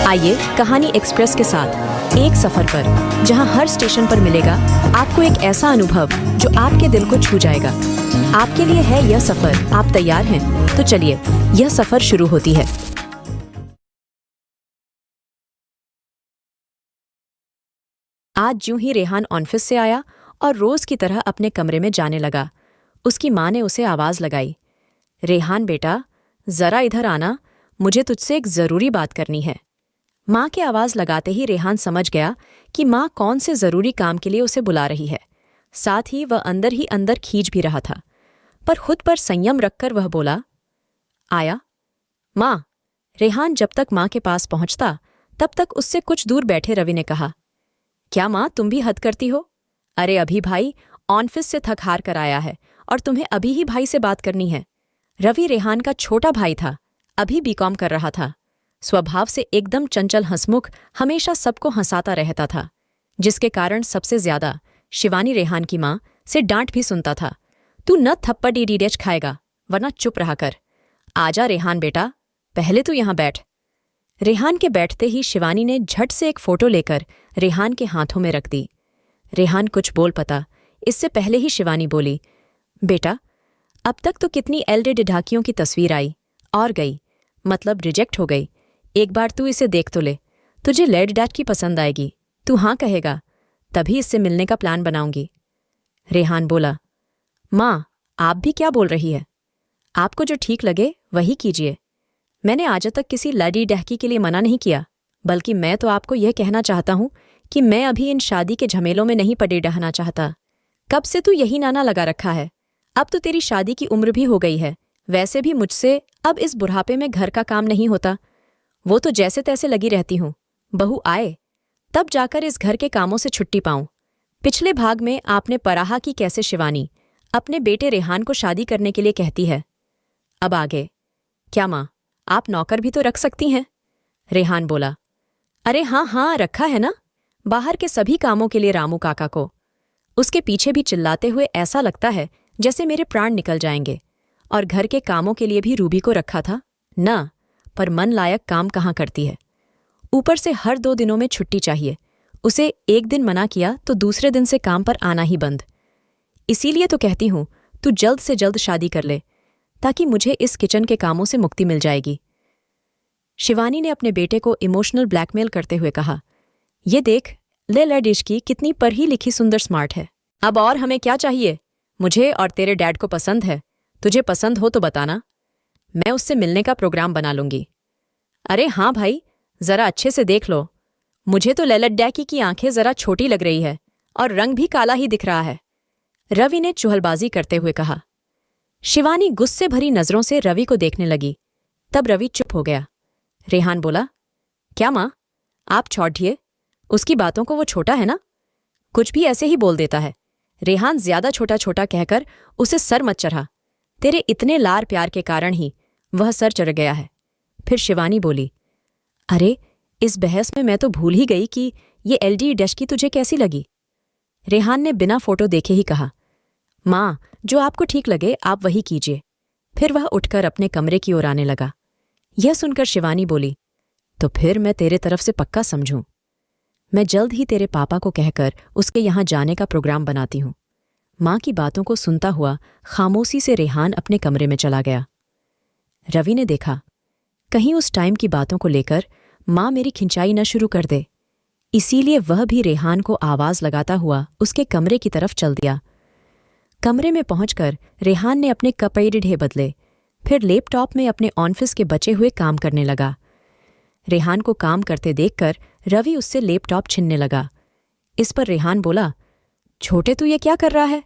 आइए कहानी एक्सप्रेस के साथ एक सफर पर, जहां हर स्टेशन पर मिलेगा आपको एक ऐसा अनुभव जो आपके दिल को छू जाएगा। आपके लिए है यह सफर। आप तैयार हैं? तो चलिए, यह सफर शुरू होती है। आज यूं ही रेहान ऑफिस से आया और रोज की तरह अपने कमरे में जाने लगा। उसकी माँ ने उसे आवाज लगाई, रेहान बेटा, जरा इधर आना, मुझे तुझसे एक जरूरी बात करनी है। माँ की आवाज लगाते ही रेहान समझ गया कि माँ कौन से जरूरी काम के लिए उसे बुला रही है। साथ ही अंदर खींच भी रहा था, पर खुद पर संयम रखकर वह बोला, आया। माँ। रेहान जब तक माँ के पास पहुंचता तब तक उससे कुछ दूर बैठे रवि ने कहा, क्या माँ, तुम भी हद करती हो? अरे अभी भाई ऑफिस से थक हार कर आया है और तुम्हें अभी ही भाई से बात करनी है। रवि रेहान का छोटा भाई था, अभी बीकॉम कर रहा था। स्वभाव से एकदम चंचल हंसमुख, हमेशा सबको हंसाता रहता था, जिसके कारण सबसे ज्यादा शिवानी रेहान की माँ से डांट भी सुनता था। तू न थप्पड़ डीडेच खाएगा वरना चुप रहा कर। आजा रेहान बेटा, पहले तू यहां बैठ। रेहान के बैठते ही शिवानी ने झट से एक फोटो लेकर रेहान के हाथों में रख दी। रेहान कुछ बोल पता इससे पहले ही शिवानी बोली, बेटा, अब तक तो कितनी एलडे ढाकियों की तस्वीर आई और गई, मतलब रिजेक्ट हो गई। एक बार तू इसे देख तो ले, तुझे लेड डैड की पसंद आएगी। तू हाँ कहेगा तभी इससे मिलने का प्लान बनाऊंगी। रेहान बोला, माँ, आप भी क्या बोल रही है? आपको जो ठीक लगे वही कीजिए। मैंने आज तक किसी लड़ी डहकी के लिए मना नहीं किया, बल्कि मैं तो आपको यह कहना चाहता हूं कि मैं अभी इन शादी के झमेलों में नहीं पड़े रहना चाहता। कब से तू यही नाना लगा रखा है? अब तो तेरी शादी की उम्र भी हो गई है। वैसे भी मुझसे अब इस बुढ़ापे में घर का काम नहीं होता। वो तो जैसे तैसे लगी रहती हूँ। बहू आए तब जाकर इस घर के कामों से छुट्टी पाऊं। पिछले भाग में आपने पराहा कि कैसे शिवानी अपने बेटे रेहान को शादी करने के लिए कहती है। अब आगे क्या माँ, आप नौकर भी तो रख सकती हैं? रेहान बोला, अरे हाँ हाँ, रखा है ना, बाहर के सभी कामों के लिए रामू काका को। उसके पीछे भी चिल्लाते हुए ऐसा लगता है जैसे मेरे प्राण निकल जाएंगे। और घर के कामों के लिए भी रूबी को रखा था ना, पर मन लायक काम कहाँ करती है। ऊपर से हर 2 दिनों में छुट्टी चाहिए। उसे एक दिन मना किया तो दूसरे दिन से काम पर आना ही बंद। इसीलिए तो कहती हूँ तू जल्द से जल्द शादी कर ले, ताकि मुझे इस किचन के कामों से मुक्ति मिल जाएगी। शिवानी ने अपने बेटे को इमोशनल ब्लैकमेल करते हुए कहा, ये देख, ले डिश की कितनी पढ़ी लिखी सुंदर स्मार्ट है। अब और हमें क्या चाहिए? मुझे और तेरे डैड को पसंद है। तुझे पसंद हो तो बताना, मैं उससे मिलने का प्रोग्राम बना लूंगी। अरे हाँ भाई, जरा अच्छे से देख लो। मुझे तो ललत डैकी की आंखें जरा छोटी लग रही है और रंग भी काला ही दिख रहा है, रवि ने चुहलबाजी करते हुए कहा। शिवानी गुस्से भरी नजरों से रवि को देखने लगी। तब रवि चुप हो गया। रेहान बोला, क्या माँ, आप छोड़िए, उसकी बातों को, वो छोटा है ना, कुछ भी ऐसे ही बोल देता है। रेहान ज्यादा छोटा छोटा कहकर उसे सर मत चढ़ा। तेरे इतने लार प्यार के कारण ही वह सर चढ़ गया है। फिर शिवानी बोली, अरे इस बहस में मैं तो भूल ही गई कि ये एलडी डैश की तुझे कैसी लगी। रेहान ने बिना फोटो देखे ही कहा, माँ, जो आपको ठीक लगे आप वही कीजिए। फिर वह उठकर अपने कमरे की ओर आने लगा। यह सुनकर शिवानी बोली, तो फिर मैं तेरे तरफ से पक्का समझूं। मैं जल्द ही तेरे पापा को कहकर उसके यहाँ जाने का प्रोग्राम बनाती हूँ। माँ की बातों को सुनता हुआ खामोशी से रेहान अपने कमरे में चला गया। रवि ने देखा, कहीं उस टाइम की बातों को लेकर माँ मेरी खिंचाई न शुरू कर दे। इसीलिए वह भी रेहान को आवाज लगाता हुआ उसके कमरे की तरफ चल दिया। कमरे में पहुंचकर रेहान ने अपने कपड़े ढे बदले, फिर लैपटॉप में अपने ऑफिस के बचे हुए काम करने लगा। रेहान को काम करते देखकर रवि उससे लैपटॉप छीनने लगा। इस पर रेहान बोला, छोटे, तू ये क्या कर रहा है?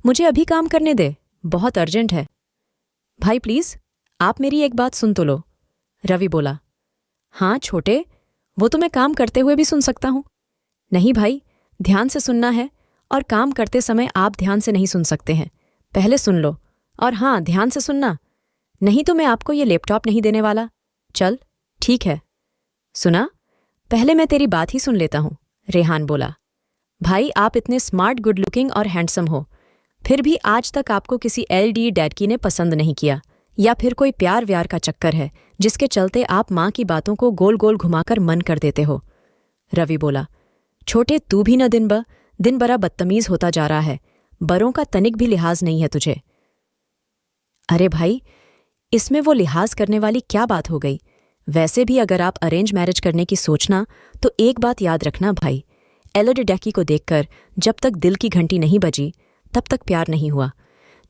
मुझे अभी काम करने दे, बहुत अर्जेंट है। भाई प्लीज, आप मेरी एक बात सुन तो लो। रवि बोला, हाँ छोटे, वो तो मैं काम करते हुए भी सुन सकता हूं। नहीं भाई, ध्यान से सुनना है, और काम करते समय आप ध्यान से नहीं सुन सकते हैं। पहले सुन लो, और हाँ, ध्यान से सुनना, नहीं तो मैं आपको ये लैपटॉप नहीं देने वाला। चल ठीक है। सुना, पहले मैं तेरी बात ही सुन लेता हूं। रेहान बोला, भाई आप इतने स्मार्ट, गुड लुकिंग और हैंडसम हो, फिर भी आज तक आपको किसी एलडी डैडकी ने पसंद नहीं किया। या फिर कोई प्यार व्यार का चक्कर है जिसके चलते आप माँ की बातों को गोल गोल घुमाकर मन कर देते हो? रवि बोला, छोटे तू भी न दिन बरा बदतमीज होता जा रहा है, बरों का तनिक भी लिहाज नहीं है तुझे। अरे भाई, इसमें वो लिहाज करने वाली क्या बात हो गई? वैसे भी अगर आप अरेंज मैरिज करने की सोचना तो एक बात याद रखना भाई, एलोडिडैकी को देखकर जब तक दिल की घंटी नहीं बजी तब तक प्यार नहीं हुआ।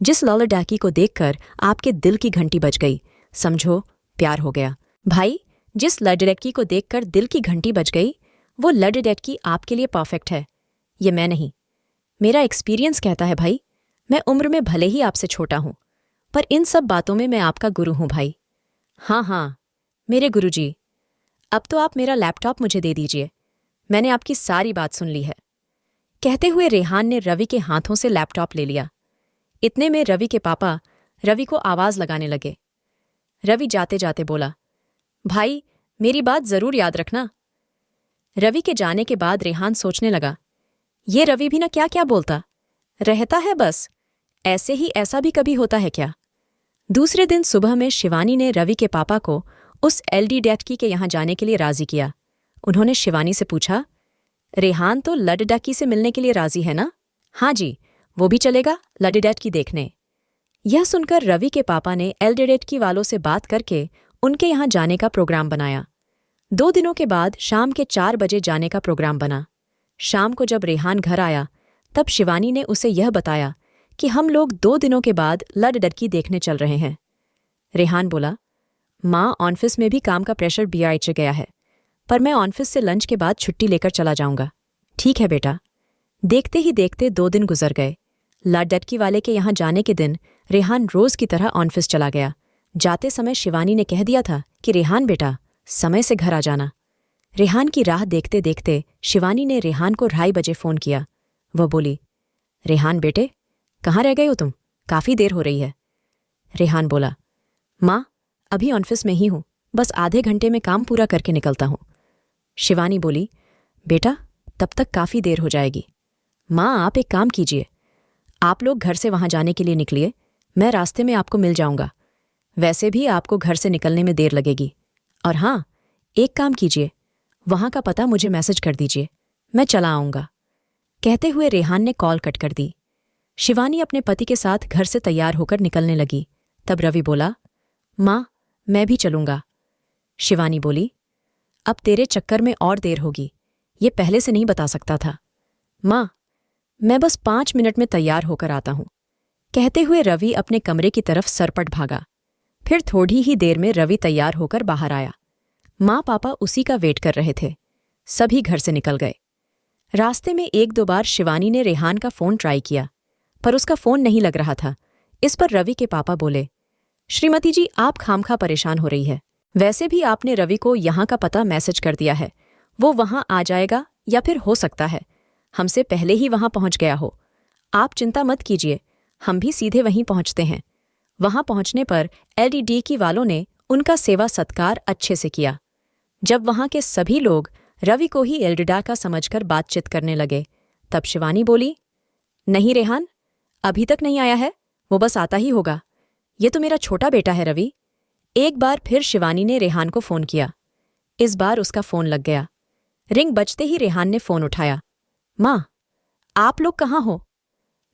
जिस लॉलोडैकी को देखकर आपके दिल की घंटी बज गई, समझो प्यार हो गया। भाई, जिस लडडैकी को देखकर दिल की घंटी बज गई, वो लडडैकी आपके लिए परफेक्ट है, ये मैं नहीं। मेरा एक्सपीरियंस कहता है भाई, मैं उम्र में भले ही आपसे छोटा हूं, पर इन सब बातों में मैं आपका गुरु हूं भाई। हाँ, मेरे गुरुजी, अब तो आप मेरा लैपटॉप मुझे दे दीजिए, मैंने आपकी सारी बात सुन ली है। कहते हुए रेहान ने रवि के हाथों से लैपटॉप ले लिया। इतने में रवि के पापा रवि को आवाज लगाने लगे। रवि जाते जाते बोला, भाई मेरी बात जरूर याद रखना। रवि के जाने के बाद रेहान सोचने लगा, ये रवि भी ना क्या क्या बोलता रहता है, बस ऐसे ही ऐसा भी कभी होता है क्या? दूसरे दिन सुबह में शिवानी ने रवि के पापा को उस एलडीडैकी के यहां जाने के लिए राजी किया। उन्होंने शिवानी से पूछा, रेहान तो लडडैकी से मिलने के लिए राजी है ना? हाँ जी, वो भी चलेगा लडडैकी देखने। यह सुनकर रवि के पापा ने एलडीडैकी वालों से बात करके उनके यहां जाने का प्रोग्राम बनाया। 2 दिनों के बाद शाम के 4 बजे जाने का प्रोग्राम बना। शाम को जब रेहान घर आया तब शिवानी ने उसे यह बताया कि हम लोग 2 दिनों के बाद लडडैकी देखने चल रहे हैं। रेहान बोला, माँ ऑफिस में भी काम का प्रेशर बीआईच गया है, पर मैं ऑफिस से लंच के बाद छुट्टी लेकर चला जाऊंगा। ठीक है बेटा। देखते ही देखते 2 दिन गुजर गए। लडडैकी वाले के यहाँ जाने के दिन रेहान रोज की तरह ऑफिस चला गया। जाते समय शिवानी ने कह दिया था कि रेहान बेटा, समय से घर आ जाना। रेहान की राह देखते देखते शिवानी ने रेहान को 2:30 बजे फोन किया। वह बोली, रेहान बेटे, कहाँ रह गए हो तुम? काफी देर हो रही है। रेहान बोला, माँ अभी ऑफिस में ही हूं, बस आधे घंटे में काम पूरा करके निकलता हूं। शिवानी बोली, बेटा तब तक काफी देर हो जाएगी। माँ आप एक काम कीजिए, आप लोग घर से वहां जाने के लिए निकलिए, मैं रास्ते में आपको मिल जाऊंगा। वैसे भी आपको घर से निकलने में देर लगेगी। और हाँ, एक काम कीजिए, वहां का पता मुझे मैसेज कर दीजिए, मैं चला आऊंगा। कहते हुए रेहान ने कॉल कट कर दी। शिवानी अपने पति के साथ घर से तैयार होकर निकलने लगी। तब रवि बोला, माँ मैं भी चलूंगा। शिवानी बोली, अब तेरे चक्कर में और देर होगी, ये पहले से नहीं बता सकता था। माँ मैं बस 5 मिनट में तैयार होकर आता हूं। कहते हुए रवि अपने कमरे की तरफ सरपट भागा। फिर थोड़ी ही देर में रवि तैयार होकर बाहर आया। माँ पापा उसी का वेट कर रहे थे। सभी घर से निकल गए। रास्ते में 1-2 बार शिवानी ने रेहान का फोन ट्राई किया, पर उसका फोन नहीं लग रहा था। इस पर रवि के पापा बोले, श्रीमती जी आप खामखा परेशान हो रही है, वैसे भी आपने रवि को यहाँ का पता मैसेज कर दिया है, वो वहां आ जाएगा, या फिर हो सकता है हमसे पहले ही वहां पहुंच गया हो। आप चिंता मत कीजिए, हम भी सीधे वहीं पहुंचते हैं। वहां पहुंचने पर एलडीडैकी वालों ने उनका सेवा सत्कार अच्छे से किया। जब वहां के सभी लोग रवि को ही एलडीडैका समझकर बातचीत करने लगे, तब शिवानी बोली, नहीं रेहान, अभी तक नहीं आया है, वो बस आता ही होगा। ये तो मेरा छोटा बेटा है रवि। एक बार फिर शिवानी ने रेहान को फोन किया। इस बार उसका फोन लग गया। रिंग बजते ही रेहान ने फोन उठाया। माँ आप लोग कहाँ हो?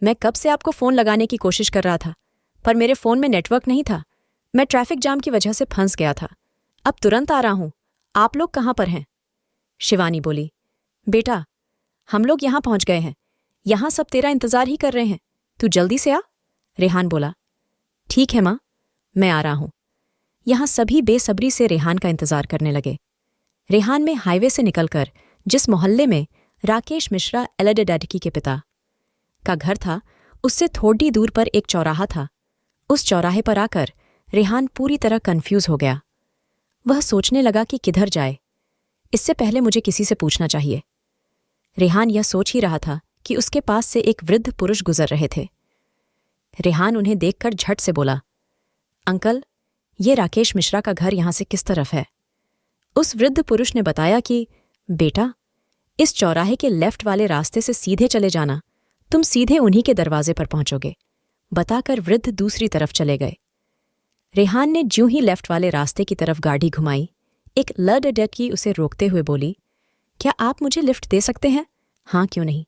मैं कब से आपको फोन लगाने की कोशिश कर रहा था, पर मेरे फोन में नेटवर्क नहीं था। मैं ट्रैफिक जाम की वजह से फंस गया था। अब तुरंत आ रहा हूं। आप लोग कहाँ पर हैं? शिवानी बोली, बेटा हम लोग यहां पहुंच गए हैं, यहां सब तेरा इंतजार ही कर रहे हैं, तू जल्दी से आ। रेहान बोला, ठीक है माँ, मैं आ रहा हूं। यहां सभी बेसब्री से रेहान का इंतजार करने लगे। रेहान में हाईवे से निकलकर जिस मोहल्ले में राकेश मिश्रा एलडीडैकी के पिता का घर था, उससे थोड़ी दूर पर एक चौराहा था। उस चौराहे पर आकर रेहान पूरी तरह कंफ्यूज हो गया। वह सोचने लगा कि किधर जाए, इससे पहले मुझे किसी से पूछना चाहिए। रेहान यह सोच ही रहा था कि उसके पास से एक वृद्ध पुरुष गुजर रहे थे। रेहान उन्हें देखकर झट से बोला, अंकल ये राकेश मिश्रा का घर यहां से किस तरफ है? उस वृद्ध पुरुष ने बताया कि बेटा इस चौराहे के लेफ्ट वाले रास्ते से सीधे चले जाना, तुम सीधे उन्हीं के दरवाजे पर पहुंचोगे। बताकर वृद्ध दूसरी तरफ चले गए। रेहान ने ज्यों ही लेफ्ट वाले रास्ते की तरफ गाड़ी घुमाई, एक लड़की उसे रोकते हुए बोली, क्या आप मुझे लिफ्ट दे सकते हैं? हाँ, क्यों नहीं,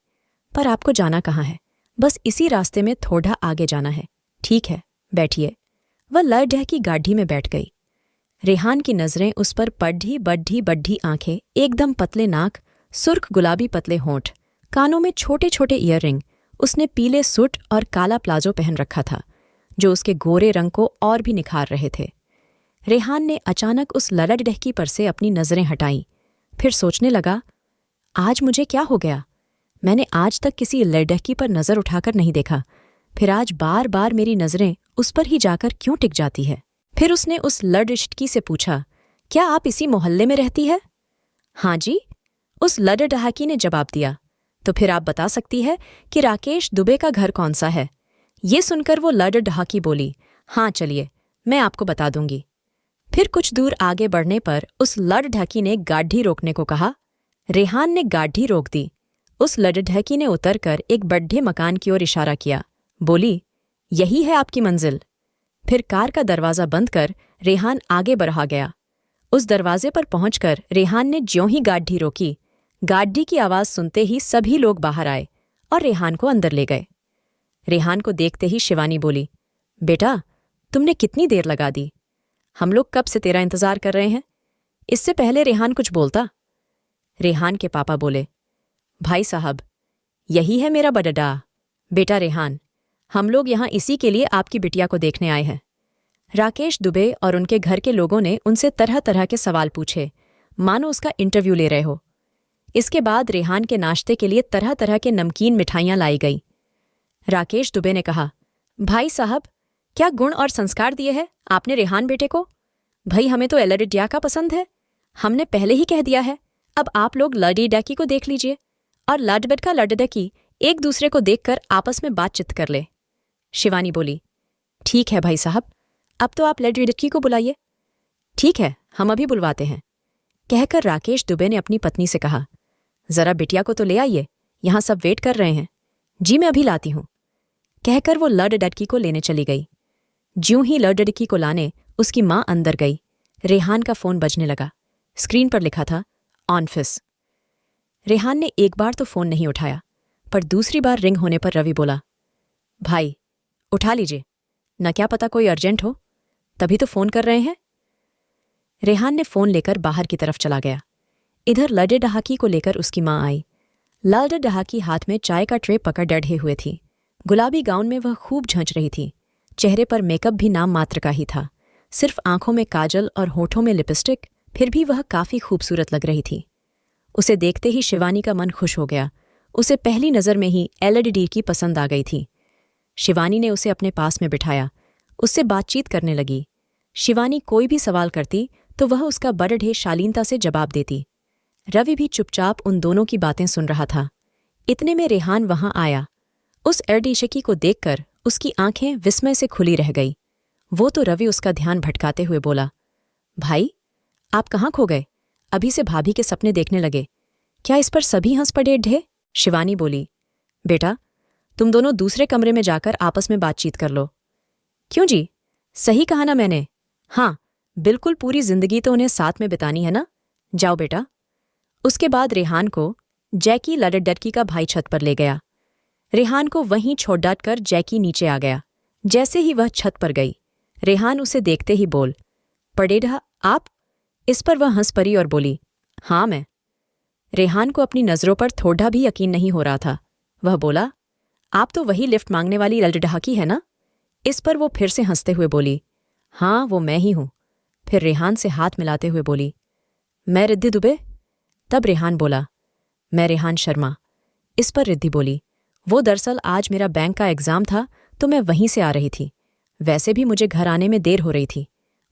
पर आपको जाना कहाँ है? बस इसी रास्ते में थोड़ा आगे जाना है। ठीक है, बैठिए। वह लड़की गाड़ी में बैठ गई। रेहान की नजरें उस पर पढ़ी बड्ढी बड्ढी आंखें, एकदम पतले नाक, सुर्ख गुलाबी पतले होंठ, कानों में छोटे छोटे ईयररिंग। उसने पीले सूट और काला प्लाजो पहन रखा था, जो उसके गोरे रंग को और भी निखार रहे थे। रेहान ने अचानक उस लड़की पर से अपनी नजरें हटाईं, फिर सोचने लगा, आज मुझे क्या हो गया? मैंने आज तक किसी लड़की पर नजर उठाकर नहीं देखा, फिर आज बार बार मेरी नजरें उस पर ही जाकर क्यों टिक जाती है? फिर उसने उस लड़की से पूछा, क्या आप इसी मोहल्ले में रहती है? हाँ जी, उस लड़की ने जवाब दिया। तो फिर आप बता सकती है कि राकेश दुबे का घर कौन सा है? ये सुनकर वो लड़की बोली, हाँ चलिए, मैं आपको बता दूंगी। फिर कुछ दूर आगे बढ़ने पर उस लड़की ने गाड़ी रोकने को कहा। रेहान ने गाड़ी रोक दी। उस लड़की ने उतरकर एक बड़े मकान की ओर इशारा किया, बोली, यही है आपकी मंजिल। फिर कार का दरवाज़ा बंद कर रेहान आगे बढ़ा गया। उस दरवाजे पर पहुंचकर रेहान ने ज्यों ही गाड़ी रोकी, गाड़ी की आवाज़ सुनते ही सभी लोग बाहर आए और रेहान को अंदर ले गए। रेहान को देखते ही शिवानी बोली, बेटा, तुमने कितनी देर लगा दी? हम लोग कब से तेरा इंतज़ार कर रहे हैं। इससे पहले रेहान कुछ बोलता। रेहान के पापा बोले, भाई साहब, यही है मेरा बड़डा बेटा रेहान। हम लोग यहाँ इसी के लिए आपकी बिटिया को देखने आए हैं। राकेश दुबे और उनके घर के लोगों ने उनसे तरह तरह के सवाल पूछे, मानो उसका इंटरव्यू ले रहे हो। इसके बाद रेहान के नाश्ते के लिए तरह तरह के नमकीन मिठाइयाँ लाई गई। राकेश दुबे ने कहा, भाई साहब, क्या गुण और संस्कार दिए हैं आपने रेहान बेटे को? भाई, हमें तो एलडीडिया का पसंद है। हमने पहले ही कह दिया है, अब आप लोग लड़की को देख लीजिए और लड़का लड़की एक दूसरे को देखकर आपस में बातचीत कर ले। शिवानी बोली, ठीक है भाई साहब, अब तो आप लड़की को बुलाइए। ठीक है, हम अभी बुलवाते हैं, कहकर राकेश दुबे ने अपनी पत्नी से कहा, जरा बिटिया को तो ले आइए, यहां सब वेट कर रहे हैं। जी मैं अभी लाती हूं, कहकर वो लड़की को लेने चली गई। ज्यों ही लड़की को लाने उसकी मां अंदर गई, रेहान का फोन बजने लगा। स्क्रीन पर लिखा था, ऑनफिस। रेहान ने एक बार तो फोन नहीं उठाया, पर दूसरी बार रिंग होने पर रवि बोला, भाई उठा लीजिए, न क्या पता कोई अर्जेंट हो, तभी तो फोन कर रहे हैं। रेहान ने फोन लेकर बाहर की तरफ चला गया। इधर लड़की को लेकर उसकी मां आई। लड़की हाथ में चाय का ट्रे पकड़ डढ़े हुए थी। गुलाबी गाउन में वह खूब झंझ रही थी। चेहरे पर मेकअप भी नाम मात्र का ही था, सिर्फ आंखों में काजल और होठों में लिपस्टिक, फिर भी वह काफी खूबसूरत लग रही थी। उसे देखते ही शिवानी का मन खुश हो गया। उसे पहली नज़र में ही एलडीडी की पसंद आ गई थी। शिवानी ने उसे अपने पास में बिठाया, उससे बातचीत करने लगी। शिवानी कोई भी सवाल करती तो वह उसका बड़े शालीनता से जवाब देती। रवि भी चुपचाप उन दोनों की बातें सुन रहा था। इतने में रेहान वहां आया। उस लड़की को देखकर उसकी आंखें विस्मय से खुली रह गई। वो तो रवि उसका ध्यान भटकाते हुए बोला, भाई आप कहाँ खो गए? अभी से भाभी के सपने देखने लगे, क्या इस पर सभी हंस पड़े ढे? शिवानी बोली, बेटा तुम दोनों दूसरे कमरे में जाकर आपस में बातचीत कर लो। क्यों जी, सही कहा ना मैंने? हाँ, बिल्कुल पूरी जिंदगी तो उन्हें साथ में बितानी है ना। जाओ बेटा। उसके बाद रेहान को जैकी लड़की का भाई छत पर ले गया। रेहान को वहीं छोड़ डाट कर जैकी नीचे आ गया। जैसे ही वह छत पर गई, रेहान उसे देखते ही बोल, पड़ेढ़ा आप? इस पर वह हंस पड़ी और बोली, हाँ मैं। रेहान को अपनी नज़रों पर थोड़ा भी यकीन नहीं हो रहा था। वह बोला, आप तो वही लिफ्ट मांगने वाली लड़की है ना? इस पर वो फिर से हंसते हुए बोली, हाँ वो मैं ही हूं। फिर रेहान से हाथ मिलाते हुए बोली, मैं रिद्धि दुबे? तब रेहान बोला, मैं रेहान शर्मा। इस पर रिद्धि बोली, वो दरअसल आज मेरा बैंक का एग्ज़ाम था तो मैं वहीं से आ रही थी। वैसे भी मुझे घर आने में देर हो रही थी।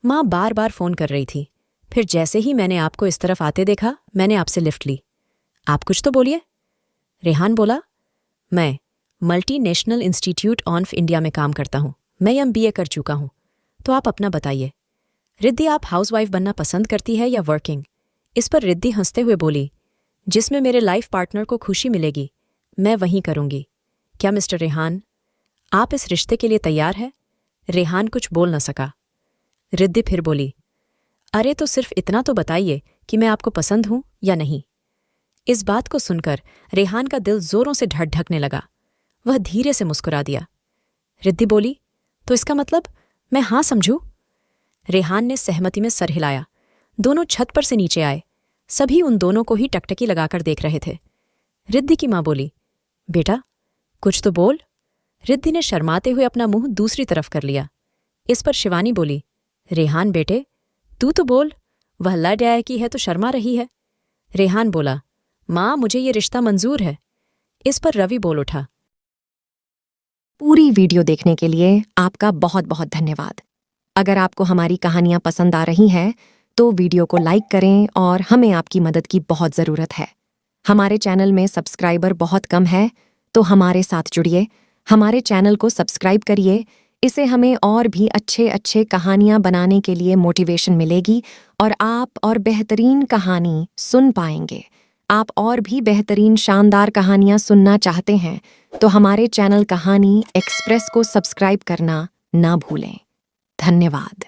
माँ बार बार फ़ोन कर रही थी। फिर जैसे ही मैंने आपको इस तरफ आते देखा, मैंने आपसे लिफ्ट ली। आप कुछ तो बोलिए। रेहान बोला, मैं मल्टीनेशनल इंस्टीट्यूट ऑफ इंडिया में काम करता हूँ। मैं MBA कर चुका हूँ। तो आप अपना बताइए। रिद्धि आप हाउसवाइफ बनना पसंद करती है या वर्किंग? इस पर रिद्धि हंसते हुए बोली, जिसमें मेरे लाइफ पार्टनर को खुशी मिलेगी मैं वहीं करूंगी। क्या मिस्टर रेहान, आप इस रिश्ते के लिए तैयार है? रेहान कुछ बोल न सका। रिद्धि फिर बोली, अरे तो सिर्फ इतना तो बताइए कि मैं आपको पसंद हूं या नहीं। इस बात को सुनकर रेहान का दिल जोरों से धड़कने लगा। वह धीरे से मुस्कुरा दिया। रिद्धि बोली, तो इसका मतलब मैं हाँ समझूं? रेहान ने सहमति में सर हिलाया। दोनों छत पर से नीचे आए। सभी उन दोनों को ही टकटकी लगाकर देख रहे थे। रिद्धि की माँ बोली, बेटा कुछ तो बोल। रिद्धि ने शर्माते हुए अपना मुंह दूसरी तरफ कर लिया। इस पर शिवानी बोली, रेहान बेटे तू तो बोल, वह लड़ आया की है तो शर्मा रही है। रेहान बोला, माँ मुझे ये रिश्ता मंजूर है। इस पर रवि बोल उठा, पूरी वीडियो देखने के लिए आपका बहुत बहुत धन्यवाद। अगर आपको हमारी कहानियाँ पसंद आ रही हैं तो वीडियो को लाइक करें और हमें आपकी मदद की बहुत ज़रूरत है। हमारे चैनल में सब्सक्राइबर बहुत कम है, तो हमारे साथ जुड़िए, हमारे चैनल को सब्सक्राइब करिए। इससे हमें और भी अच्छे अच्छे कहानियाँ बनाने के लिए मोटिवेशन मिलेगी और आप और बेहतरीन कहानी सुन पाएंगे। आप और भी बेहतरीन शानदार कहानियाँ सुनना चाहते हैं तो हमारे चैनल कहानी एक्सप्रेस को सब्सक्राइब करना ना भूलें। धन्यवाद।